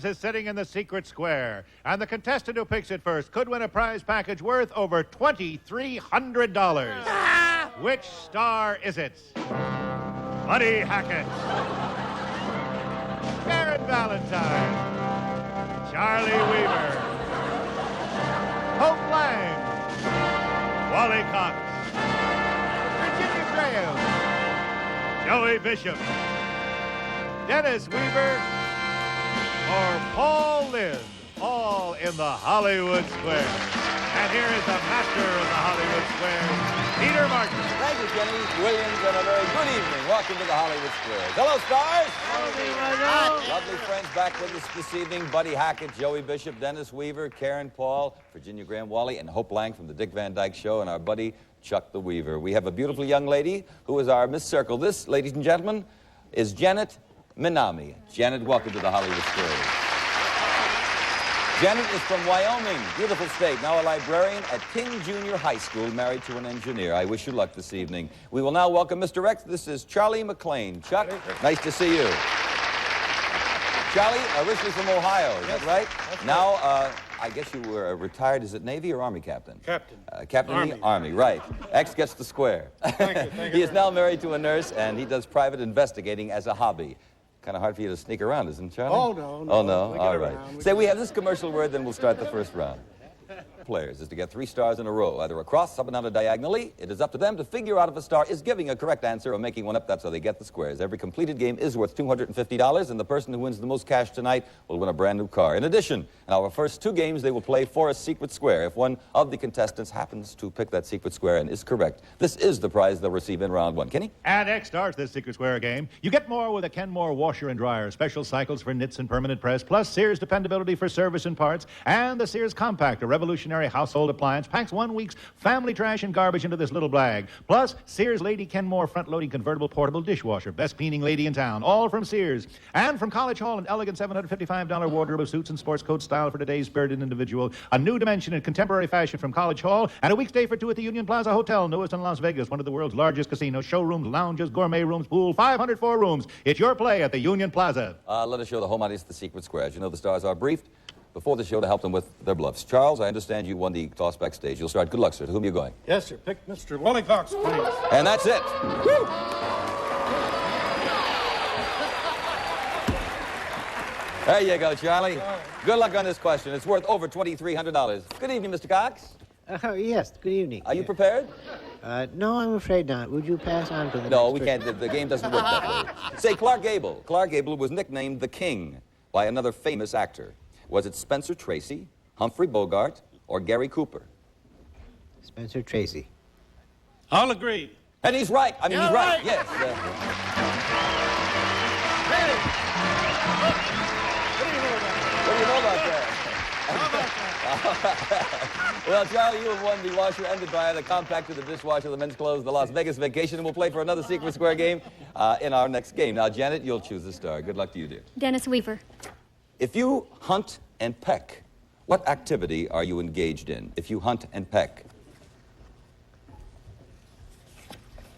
is sitting in the secret square, and the contestant who picks it first could win a prize package worth over $2,300. Which star is it? Buddy Hackett, Valentine, Charlie Weaver, Hope Lange, Wally Cox, Virginia Graham, Joey Bishop, Dennis Weaver, or Paul Lynde, all in the Hollywood Square. And here is the master of the Hollywood Square, Peter Martin. Thank you, Kenny Williams, and a very good evening. Welcome to the Hollywood Square. Hello, stars. Hello. Lovely friends back with us this evening. Buddy Hackett, Joey Bishop, Dennis Weaver, Karen Paul, Virginia Graham Wally, and Hope Lange from the Dick Van Dyke Show, and our buddy Chuck the Weaver. We have a beautiful young lady who is our Miss Circle. This, ladies and gentlemen, is Janet Minami. Janet, welcome to the Hollywood Square. Janet is from Wyoming, beautiful state, now a librarian at King Junior High School, married to an engineer. I wish you luck this evening. We will now welcome Mr. X. This is Charlie McLean. Chuck, nice to see you. Charlie, originally from Ohio, is that right? Now, I guess you were retired, is it Navy or Army captain? Captain. Captain in the Army, right. X gets the square. Thank you. He is now married to a nurse, and he does private investigating as a hobby. Kind of hard for you to sneak around, isn't it, Charlie? Oh, no. Oh, no? All right. Say, we have this commercial word, then we'll start the first round. Players is to get 3 stars in a row, either across, up and down, or diagonally. It is up to them to figure out if a star is giving a correct answer or making one up. That's how they get the squares. Every completed game is worth $250, and the person who wins the most cash tonight will win a brand new car. In addition, in our first 2 games, they will play for a secret square. If one of the contestants happens to pick that secret square and is correct, this is the prize they'll receive in round 1. Kenny? And X starts this secret square game. You get more with a Kenmore washer and dryer, special cycles for knits and permanent press, plus Sears dependability for service and parts, and the Sears Compact, a revolutionary household appliance, packs 1 week's family trash and garbage into this little bag. Plus, Sears Lady Kenmore front-loading convertible portable dishwasher, best cleaning lady in town, all from Sears. And from College Hall, an elegant $755 wardrobe of suits and sports coat style for today's spirited individual, a new dimension in contemporary fashion from College Hall, and a week's stay for 2 at the Union Plaza Hotel, newest in Las Vegas, one of the world's largest casinos, showrooms, lounges, gourmet rooms, pool, 504 rooms. It's your play at the Union Plaza. Let us show the home audience the secret square. As you know, the stars are briefed before the show to help them with their bluffs. Charles, I understand you won the toss backstage. You'll start. Good luck, sir. To whom are you going? Yes, sir. Pick Mr. Wally Cox, please. And that's it. Woo! There you go, Charlie. Good luck on this question. It's worth over $2,300. Good evening, Mr. Cox. Yes, good evening. Are you prepared? No, I'm afraid not. Would you pass on to the No, next we person? can't. The game doesn't work that way. Say Clark Gable. Clark Gable was nicknamed the King by another famous actor. Was it Spencer Tracy, Humphrey Bogart, or Gary Cooper? Spencer Tracy. I'll agree. And he's right. I mean, he's right. Yes. What do you know about that? Well, Charlie, you have won the washer and the dryer, the compact, the dishwasher, the men's clothes, the Las Vegas vacation, and we'll play for another secret square game in our next game. Now, Janet, you'll choose the star. Good luck to you, dear. Dennis Weaver. If you hunt and peck, what activity are you engaged in? If you hunt and peck.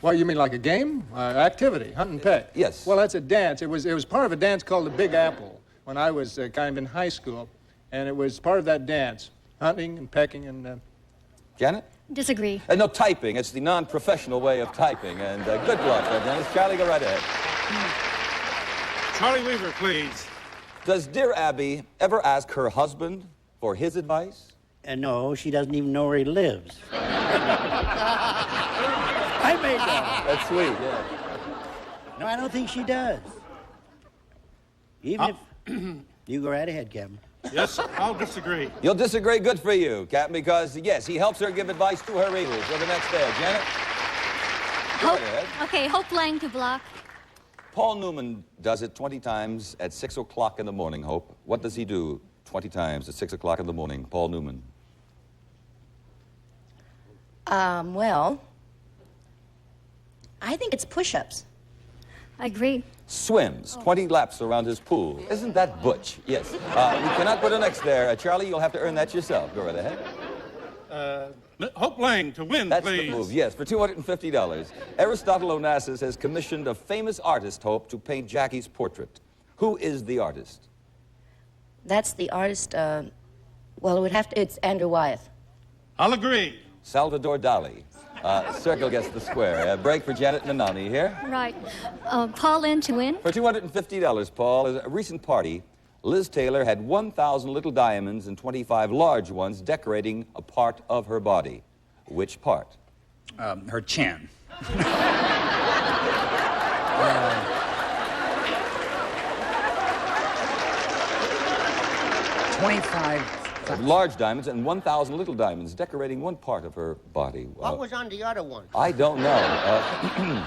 Well, you mean like a game? Activity, hunt and peck? Yes. Well, that's a dance. It was part of a dance called the Big Apple when I was kind of in high school, and it was part of that dance, hunting and pecking and... Janet? Disagree. No, typing. It's the non-professional way of typing. And good luck, Dennis. Charlie, go right ahead. Charlie Weaver, please. Does dear Abby ever ask her husband for his advice? No, she doesn't even know where he lives. I made that. That's sweet, yeah. No, I don't think she does. Even if... You go right ahead, Captain. Yes, I'll disagree. You'll disagree? Good for you, Captain, because, yes, he helps her give advice to her readers. You're the next there. Janet? Go right ahead. Okay, Hope Lange to block. Paul Newman does it 20 times at 6 o'clock in the morning, Hope. What does he do 20 times at 6 o'clock in the morning, Paul Newman? Well, I think it's push-ups. I agree. Swims 20 laps around his pool. Isn't that butch? Yes. We cannot put an X there. Charlie, you'll have to earn that yourself. Go right ahead. Hope Lange to win, That's please. the move, yes, for $250. Aristotle Onassis has commissioned a famous artist, Hope, to paint Jackie's portrait. Who is the artist? That's the artist, well, it would have to, it's Andrew Wyeth. I'll agree. Salvador Dali. Circle gets the square. Break for Janet and Anani here. Right. Paul Lynde to win. For $250, Paul, at a recent party, Liz Taylor had 1,000 little diamonds and 25 large ones decorating a part of her body. Which part? Her chin. 25 large diamonds and 1,000 little diamonds decorating one part of her body. What was on the other one? I don't know.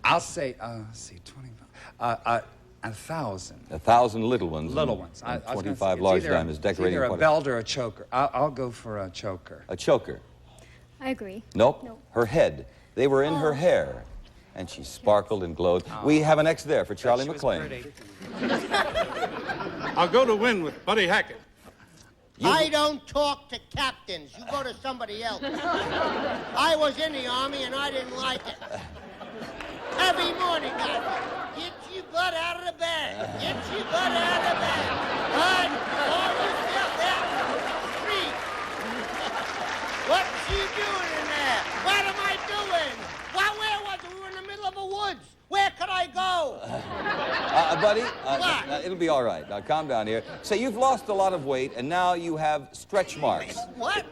I'll say, let's see, 25. 1,000. 1,000 little ones. Little ones. And I was gonna 25 say, large it's either diamonds decorating either a part belt or a choker. I'll go for a choker. a choker. I agree. Nope. No. Her head. They were in her hair. And she sparkled and glowed. We have an X there for Charlie McClain. I'll go to win with Buddy Hackett. I don't talk to captains. You go to somebody else. I was in the Army and I didn't like it. Every morning, guys, get your butt out of the bed. Get your butt out of the bed. But always out there on the street. What's she doing in there? What am I doing? Well, where was it? We were in the middle of the woods. Where could I go? Buddy, What? it'll be all right. Now, calm down here. Say, you've lost a lot of weight, and now you have stretch marks. What?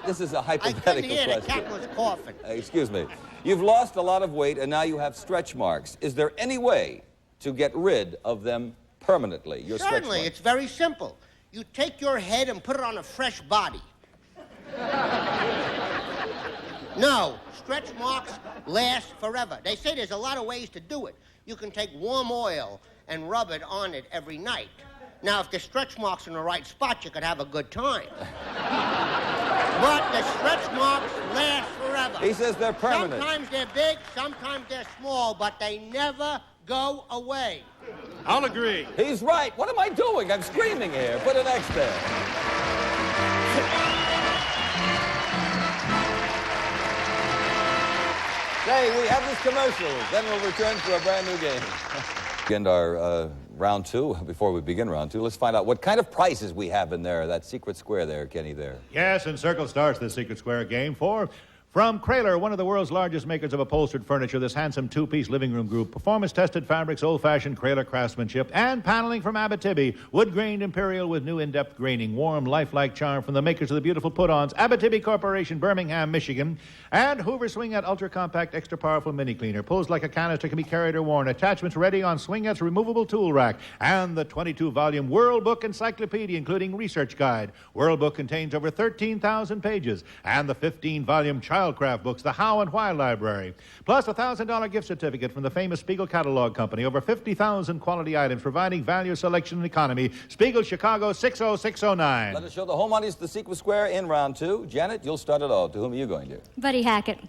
This is a I couldn't hypothetical hear. The question. cat was coughing. Excuse me. You've lost a lot of weight, and now you have stretch marks. Is there any way to get rid of them permanently, your stretch Certainly, marks? it's very simple. You take your head and put it on a fresh body. No, stretch marks last forever. They say there's a lot of ways to do it. You can take warm oil and rub it on it every night. Now, if the stretch mark's in the right spot, you could have a good time. But the stretch marks last forever. He says they're permanent. Sometimes they're big, sometimes they're small, but they never go away. I'll agree. He's right. What am I doing? I'm screaming here. Put an X there. Say, we have this commercial. Then we'll return for a brand new game. Begin our round two. Before we begin round two, let's find out what kind of prizes we have in there, that secret square there, Kenny, there. Yes, and Circle starts the Secret Square game for... From Kraler, one of the world's largest makers of upholstered furniture, this handsome two-piece living room group, performance-tested fabrics, old-fashioned Kraler craftsmanship, and paneling from Abitibi, wood-grained imperial with new in-depth graining, warm, lifelike charm from the makers of the beautiful put-ons, Abitibi Corporation, Birmingham, Michigan, and Hoover Swingettes ultra-compact, extra-powerful mini-cleaner, pulls like a canister, can be carried or worn, attachments ready on Swingettes removable tool rack, and the 22-volume World Book Encyclopedia, including research guide. World Book contains over 13,000 pages, and the 15-volume Childcraft books, the How and Why Library. Plus a $1,000 gift certificate from the famous Spiegel Catalog Company. Over 50,000 quality items providing value, selection, and economy. Spiegel, Chicago, 60609. Let us show the home audience the Secret Square in round two. Janet, you'll start it all. To whom are you going to? Buddy Hackett.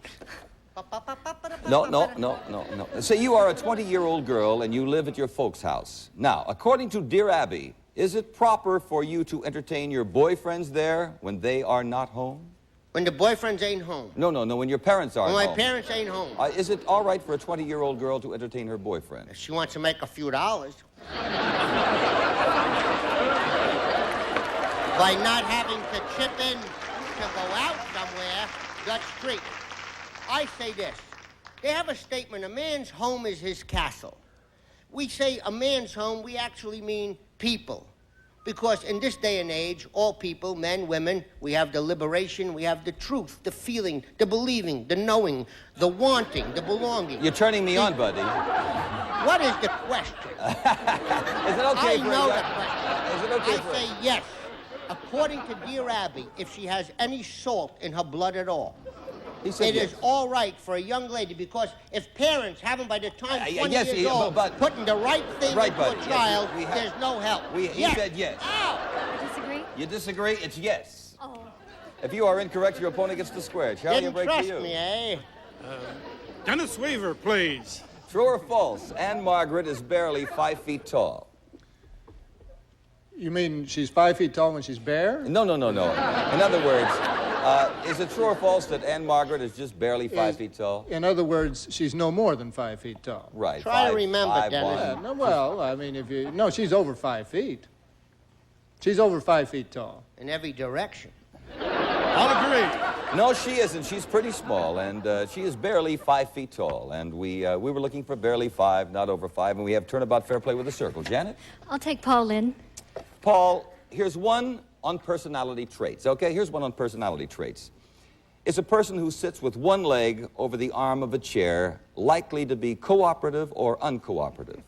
No. Say you are a 20-year-old girl and you live at your folks' house. Now, according to Dear Abby, is it proper for you to entertain your boyfriends there when they are not home? When the boyfriends ain't home. No, when your parents are When home. my parents ain't home. Is it all right for a 20-year-old girl to entertain her boyfriend? If she wants to make a few dollars. By not having to chip in to go out somewhere, Dutch Street. I say this. They have a statement, a man's home is his castle. We say a man's home, we actually mean people. Because in this day and age, all people, men, women, we have the liberation, we have the truth, the feeling, the believing, the knowing, the wanting, the belonging. You're turning me on, buddy. What is the question? Is it okay I for know a- the question. Is it okay I for say yes. According to Dear Abby, if she has any salt in her blood at all, He said it yes. is all right for a young lady, because if parents haven't by the time 20 yes, years yeah, old but- putting the right thing Right, into but, a yes, child, we have- there's no help. He said yes. Ow! Disagree? You disagree? It's yes. Oh. If you are incorrect, your opponent gets the square. Charlie, a Didn't break trust for you. me, eh? Dennis Weaver, please. True or false? Anne Margaret is barely 5 feet tall. You mean she's 5 feet tall when she's bare? No. In other words, Is it true or false that Anne Margaret is just barely 5 feet tall? In other words, she's no more than 5 feet tall. Right. Try to remember, Dennis. Yeah, no, well, I mean, if you... No, she's over 5 feet. She's over 5 feet tall. In every direction. I'll agree. No, she isn't. She's pretty small, and she is barely 5 feet tall. And we were looking for barely 5, not over 5, and we have turnabout fair play with a circle. Janet? I'll take Paul Lynde. Paul, here's one on personality traits, okay? Here's one on personality traits. Is a person who sits with one leg over the arm of a chair likely to be cooperative or uncooperative?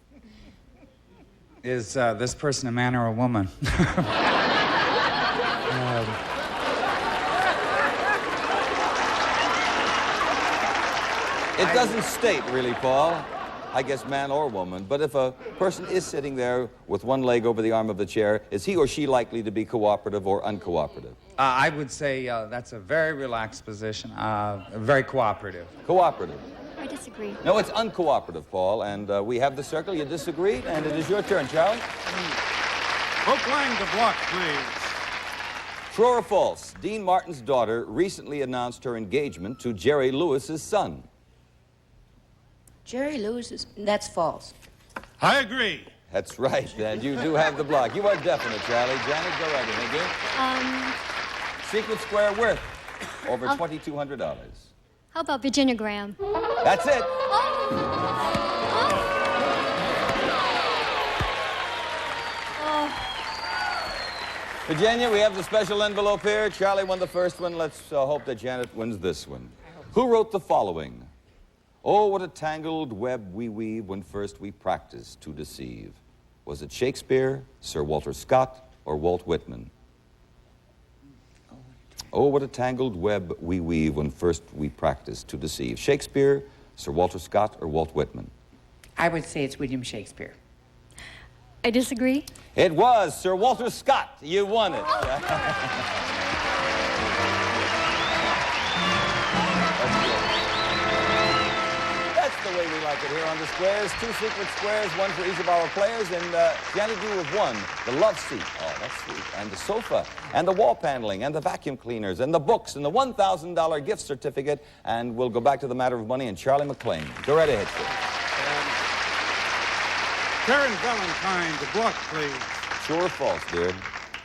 Is this person a man or a woman? It doesn't state, really, Paul. I guess man or woman. But if a person is sitting there with one leg over the arm of the chair, is he or she likely to be cooperative or uncooperative? I would say that's a very relaxed position, very cooperative. Cooperative. I disagree. No, it's uncooperative, Paul. And we have the circle. You disagree? And it is your turn, Charlie. Book Lange to block, please. True or false? Dean Martin's daughter recently announced her engagement to Jerry Lewis's son. Jerry Lewis that's false. I agree. That's right, and you do have the block. You are definite, Charlie. Janet, go right in again. Secret square worth over $2,200. How about Virginia Graham? That's it. Virginia, we have the special envelope here. Charlie won the first one. Let's hope that Janet wins this one. Who wrote the following? Oh, what a tangled web we weave when first we practice to deceive. Was it Shakespeare, Sir Walter Scott, or Walt Whitman? Oh, what a tangled web we weave when first we practice to deceive. Shakespeare, Sir Walter Scott, or Walt Whitman? I would say it's William Shakespeare. I disagree. It was Sir Walter Scott. You won it. The way we like it here on the squares. 2 secret squares, one for each of our players. And Janet, you have won the love seat. Oh, that's sweet. And the sofa, and the wall paneling, and the vacuum cleaners, and the books, and the $1,000 gift certificate. And we'll go back to the matter of money and Charlie McClain. Go right ahead, sir. Karen Valentine to block, please. True or false, dear?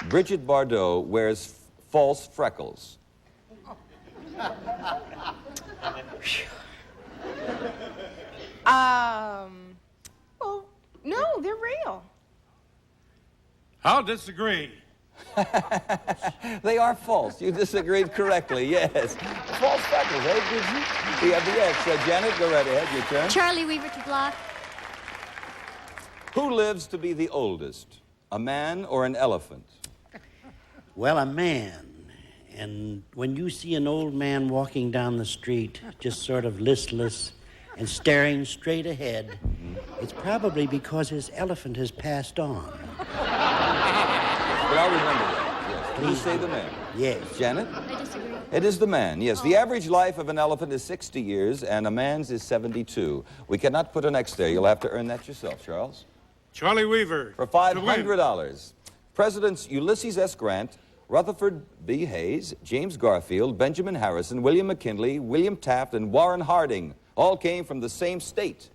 Bridget Bardot wears false freckles. Well, no, they're real. I'll disagree. They are false. You disagreed correctly, yes. False freckles, eh? Did you? We have the X. Janet, go right ahead. Your turn. Charlie Weaver to block. Who lives to be the oldest? A man or an elephant? Well, a man. And when you see an old man walking down the street, just sort of listless and staring straight ahead, it's probably because his elephant has passed on. But I'll remember that, yes. Please say the man. Yes. Janet? I disagree. It is the man, yes. The average life of an elephant is 60 years, and a man's is 72. We cannot put an X there. You'll have to earn that yourself, Charles. Charlie Weaver. For $500. Presidents Ulysses S. Grant, Rutherford B. Hayes, James Garfield, Benjamin Harrison, William McKinley, William Taft, and Warren Harding all came from the same state.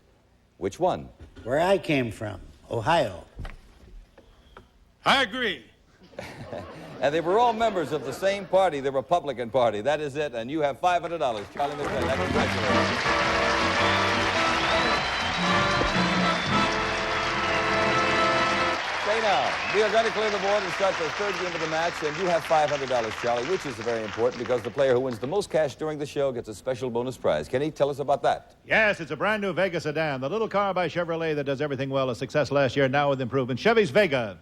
Which one? Where I came from, Ohio. I agree. And they were all members of the same party, the Republican Party. That is it, and you have $500. Charlie McClain, congratulations. Okay, now, we are going to clear the board and start the third game of the match, and you have $500, Charlie, which is very important because the player who wins the most cash during the show gets a special bonus prize. Kenny, tell us about that. Yes, it's a brand new Vega sedan, the little car by Chevrolet that does everything well. A success last year, now with improvement. Chevy's Vega.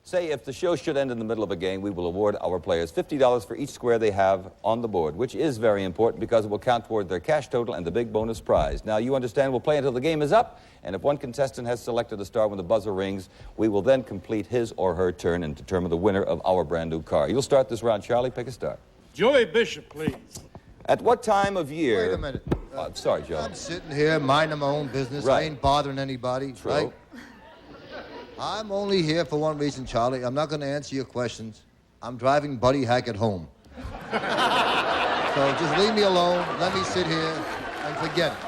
Say, if the show should end in the middle of a game, we will award our players $50 for each square they have on the board, which is very important because it will count toward their cash total and the big bonus prize. Now, you understand we'll play until the game is up, and if one contestant has selected a star when the buzzer rings, we will then complete his or her turn and determine the winner of our brand new car. You'll start this round, Charlie. Pick a star. Joey Bishop, please. At what time of year... Wait a minute. Sorry, Joe. I'm sitting here minding my own business. Right. I ain't bothering anybody. True. Right? I'm only here for one reason, Charlie. I'm not going to answer your questions. I'm driving Buddy Hackett home. So just leave me alone. Let me sit here and forget it.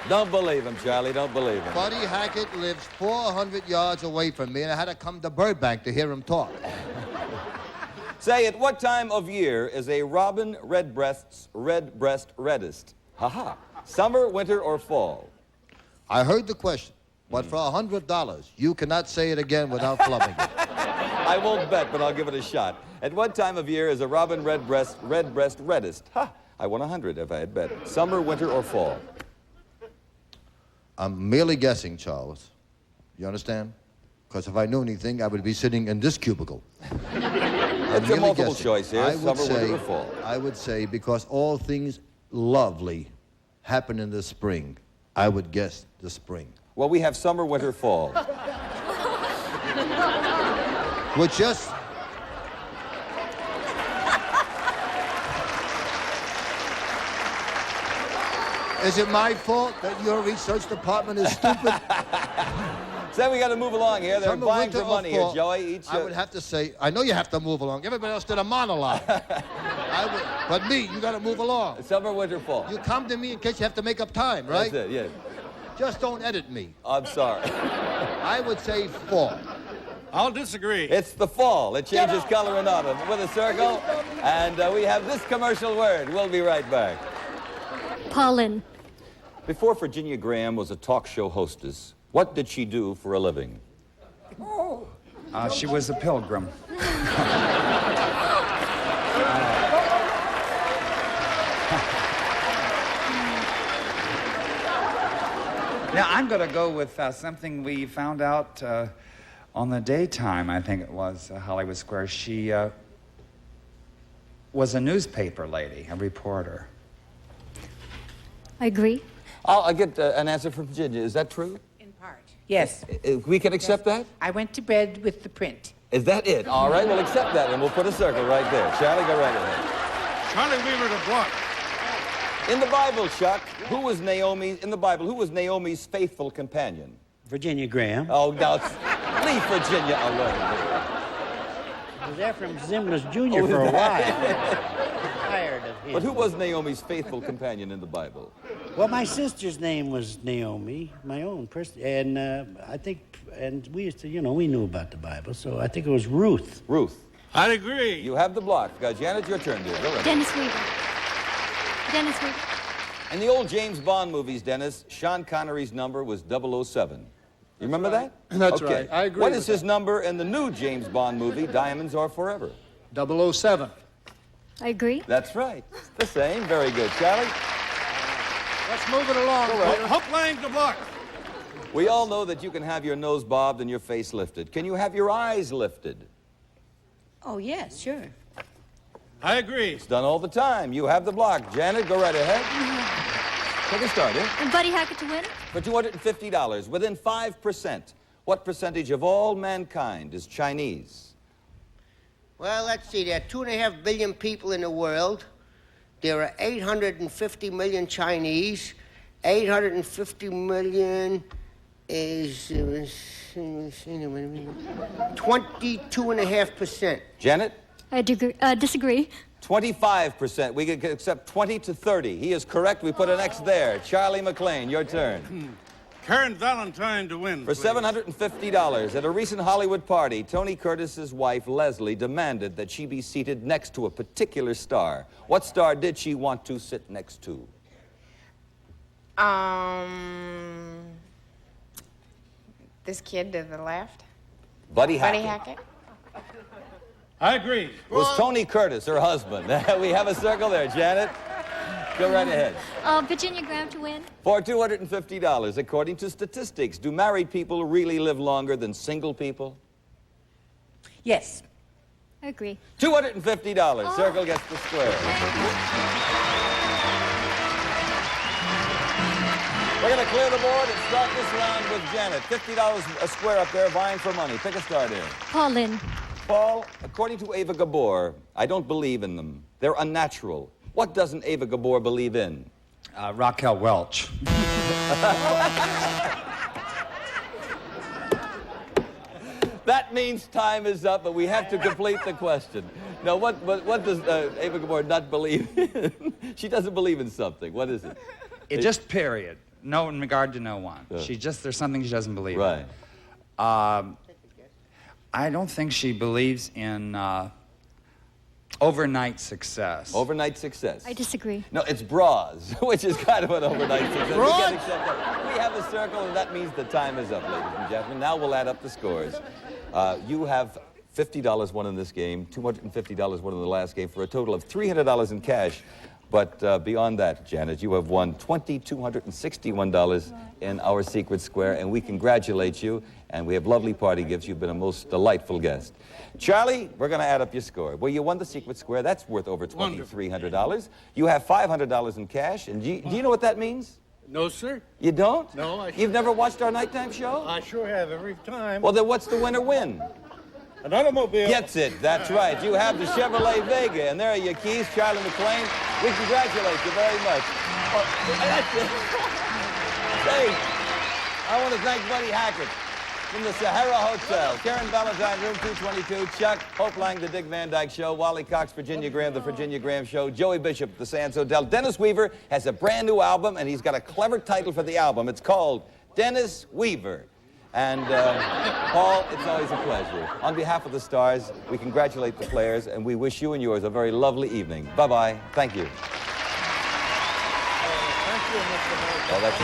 Don't believe him, Charlie. Don't believe him. Buddy Hackett lives 400 yards away from me, and I had to come to Burbank to hear him talk. Say, at what time of year is a robin redbreast's red breast reddest? Ha-ha. Summer, winter, or fall? I heard the question, but for $100, you cannot say it again without flubbing it. I won't bet, but I'll give it a shot. At what time of year is a robin redbreast reddest? Ha! I won 100 if I had bet. Summer, winter, or fall? I'm merely guessing, Charles. You understand? Because if I knew anything, I would be sitting in this cubicle. It's a multiple choice here. Summer, winter, or fall? I would say because all things lovely happen in the spring, I would guess the spring. Well, we have summer, winter, fall. Which just... Is it my fault that your research department is stupid? So we got to move along here. They're Summer, vying for winter, money or fall, here, Joey. I would have to say, I know you have to move along. Everybody else did a monologue. But me, you got to move along. Summer, winter, fall. You come to me in case you have to make up time, right? That's it, yeah. Just don't edit me. I'm sorry. I would say fall. I'll disagree. It's the fall. It changes color in autumn with a circle. And we have this commercial word. We'll be right back. Pollen. Before Virginia Graham was a talk show hostess, what did she do for a living? She was a pilgrim. Now, I'm going to go with something we found out on the daytime, I think it was, Hollywood Square. She was a newspaper lady, a reporter. I agree. I get an answer from Virginia. Is that true? In part. Yes. We can accept that? I went to bed with the print. Is that it? All right, we'll accept that, and we'll put a circle right there. Charlie, go right ahead. Charlie Weaver to block. In the Bible, Chuck, who was Naomi's faithful companion? Virginia Graham. Oh, now, leave Virginia alone. I was there from Zimmer's Jr. for a while. Tired of him. But who was Naomi's faithful companion in the Bible? Well, my sister's name was Naomi, my own person, and I think, and we used to, we knew about the Bible, so I think it was Ruth. Ruth. I'd agree. You have the block. Janet, your turn, dear. Go ahead. Dennis Weaver. Dennis Weaver. In the old James Bond movies, Dennis, Sean Connery's number was 007. You remember that? That's right. I agree. What is his number in the new James Bond movie, Diamonds Are Forever? 007. I agree. That's right. It's the same. Very good. Charlie? Let's move it along. Hook Lange to block. We all know that you can have your nose bobbed and your face lifted. Can you have your eyes lifted? Oh, yes, sure. I agree. It's done all the time. You have the block. Janet, go right ahead. Take a start, eh? And Buddy Hackett to win? For $250, within 5%, what percentage of all mankind is Chinese? Well, let's see. There are 2.5 billion people in the world. There are 850 million Chinese. 850 million is 22.5%. Janet? I disagree. 25%. We could accept 20 to 30. He is correct. We put an X there. Charlie McLean, your turn. Karen Valentine to win. For $750, at a recent Hollywood party, Tony Curtis's wife, Leslie, demanded that she be seated next to a particular star. What star did she want to sit next to? This kid to the left. Buddy Hackett. Buddy Hackett. I agree. It was Tony Curtis, her husband. We have a circle there, Janet. Go right ahead. Virginia Graham to win? For $250, according to statistics, do married people really live longer than single people? Yes. I agree. $250. Circle gets the square. We're going to clear the board and start this round with Janet. $50 a square up there, vying for money. Pick a start here. Pauline. Paul, according to Ava Gabor, I don't believe in them. They're unnatural. What doesn't Ava Gabor believe in? Raquel Welch. That means time is up, but we have to complete the question. Now, what does Ava Gabor not believe in? She doesn't believe in something. What is it? It just period. No, in regard to no one. There's something she doesn't believe in. Right. I don't think she believes in overnight success. Overnight success. I disagree. No, it's bras, which is kind of an overnight success. Bras? We can't accept that. We have a circle, and that means the time is up, ladies and gentlemen. Now we'll add up the scores. You have $50 won in this game, $250 won in the last game, for a total of $300 in cash. But beyond that, Janet, you have won $2,261 in our Secret Square, and we congratulate you, and we have lovely party gifts. You've been a most delightful guest. Charlie, we're going to add up your score. Well, you won the Secret Square. That's worth over $2,300. You have $500 in cash, and do you know what that means? No, sir. You don't? No, You've never watched our nighttime show? I sure have every time. Well, then what's the winner win? An automobile. Gets it. That's right. You have the Chevrolet Vega, and there are your keys, Charlie McLean. We congratulate you very much. Hey, I want to thank Buddy Hackett from the Sahara Hotel, Karen Valentine, room 222, Chuck, Hope Lange, the Dick Van Dyke Show, Wally Cox, Virginia Graham, the Virginia Graham Show, Joey Bishop, the Sands Hotel. Dennis Weaver has a brand new album, and he's got a clever title for the album. It's called Dennis Weaver. And Paul, it's always a pleasure. On behalf of the stars, we congratulate the players, and we wish you and yours a very lovely evening. Bye-bye. Thank you. Thank you, Mr. Oh, that's